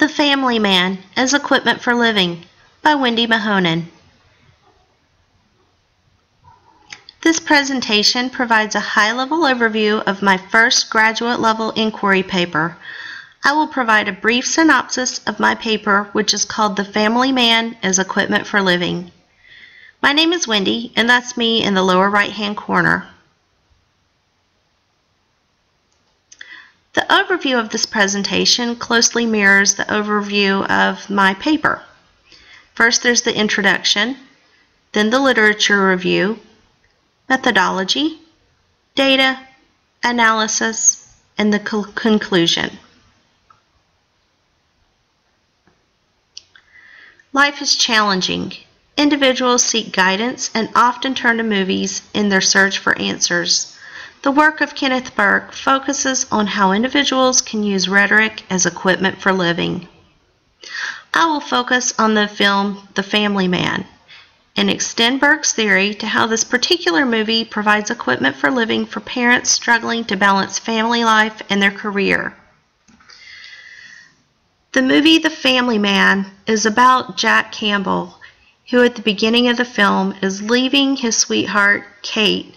The Family Man as Equipment for Living by Wendy Mahonen. This presentation provides a high-level overview of my first graduate-level inquiry paper. I will provide a brief synopsis of my paper, which is called The Family Man as Equipment for Living. My name is Wendy, and that's me in the lower right-hand corner. The overview of this presentation closely mirrors the overview of my paper. First, there's the introduction, then the literature review, methodology, data, analysis, and the conclusion. Life is challenging. Individuals seek guidance and often turn to movies in their search for answers. The work of Kenneth Burke focuses on how individuals can use rhetoric as equipment for living. I will focus on the film The Family Man and extend Burke's theory to how this particular movie provides equipment for living for parents struggling to balance family life and their career. The movie The Family Man is about Jack Campbell, who at the beginning of the film is leaving his sweetheart, Kate,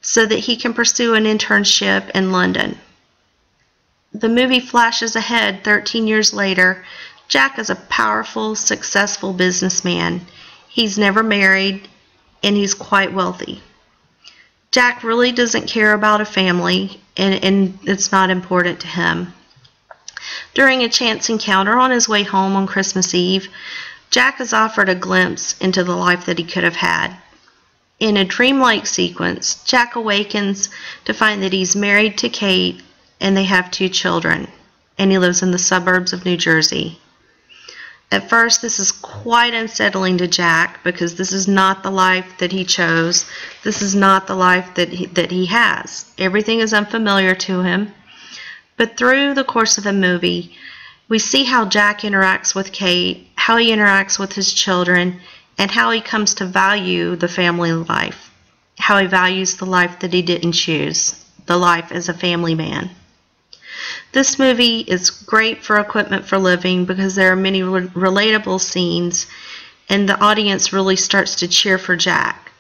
so that he can pursue an internship in London. The movie flashes ahead 13 years later. Jack is a powerful, successful businessman. He's never married, and he's quite wealthy. Jack really doesn't care about a family, and it's not important to him. During a chance encounter on his way home on Christmas Eve, Jack is offered a glimpse into the life that he could have had. In a dreamlike sequence, Jack awakens to find that he's married to Kate and they have 2 children, and he lives in the suburbs of New Jersey. At first, this is quite unsettling to Jack because this is not the life that he chose. This is not the life that he has. Everything is unfamiliar to him. But through the course of the movie, we see how Jack interacts with Kate, how he interacts with his children, and how he comes to value the family life, how he values the life that he didn't choose, the life as a family man. This movie is great for equipment for living because there are many relatable scenes, and the audience really starts to cheer for Jack.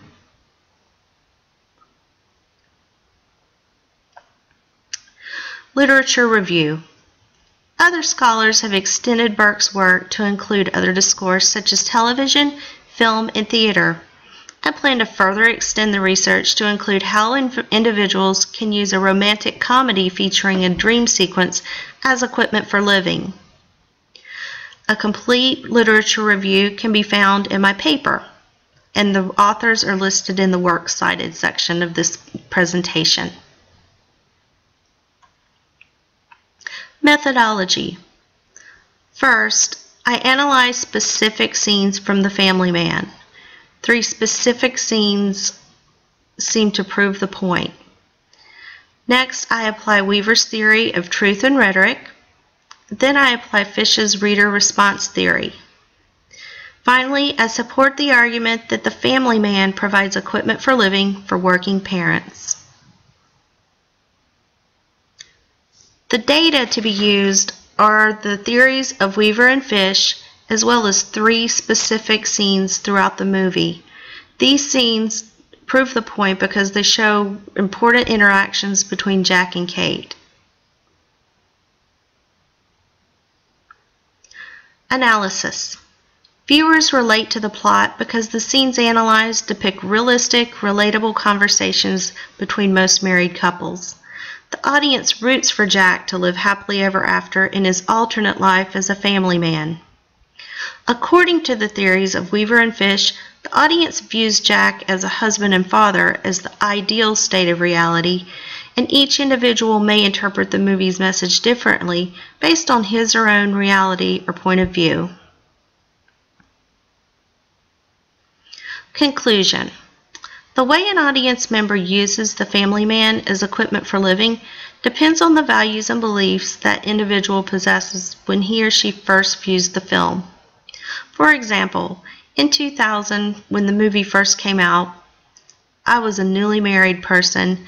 Literature review. Other scholars have extended Burke's work to include other discourse such as television, film, and theater. I plan to further extend the research to include how individuals can use a romantic comedy featuring a dream sequence as equipment for living. A complete literature review can be found in my paper, and the authors are listed in the Works Cited section of this presentation. Methodology. First, I analyze specific scenes from The Family Man. 3 specific scenes seem to prove the point. Next, I apply Weaver's theory of truth and rhetoric. Then I apply Fish's reader response theory. Finally, I support the argument that The Family Man provides equipment for living for working parents. The data to be used are the theories of Weaver and Fish, as well as 3 specific scenes throughout the movie. These scenes prove the point because they show important interactions between Jack and Kate. Analysis. Viewers relate to the plot because the scenes analyzed depict realistic, relatable conversations between most married couples. The audience roots for Jack to live happily ever after in his alternate life as a family man. According to the theories of Weaver and Fish, the audience views Jack as a husband and father as the ideal state of reality, and each individual may interpret the movie's message differently based on his or her own reality or point of view. Conclusion. The way an audience member uses The Family Man as equipment for living depends on the values and beliefs that individual possesses when he or she first views the film. For example, in 2000, when the movie first came out, I was a newly married person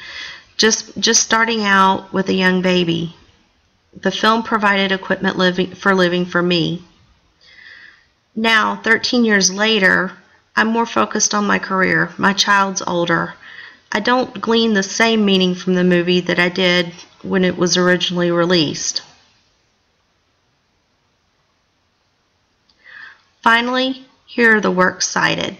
just starting out with a young baby. The film provided equipment for living for me. Now, 13 years later, I'm more focused on my career. My child's older. I don't glean the same meaning from the movie that I did when it was originally released. Finally, here are the works cited.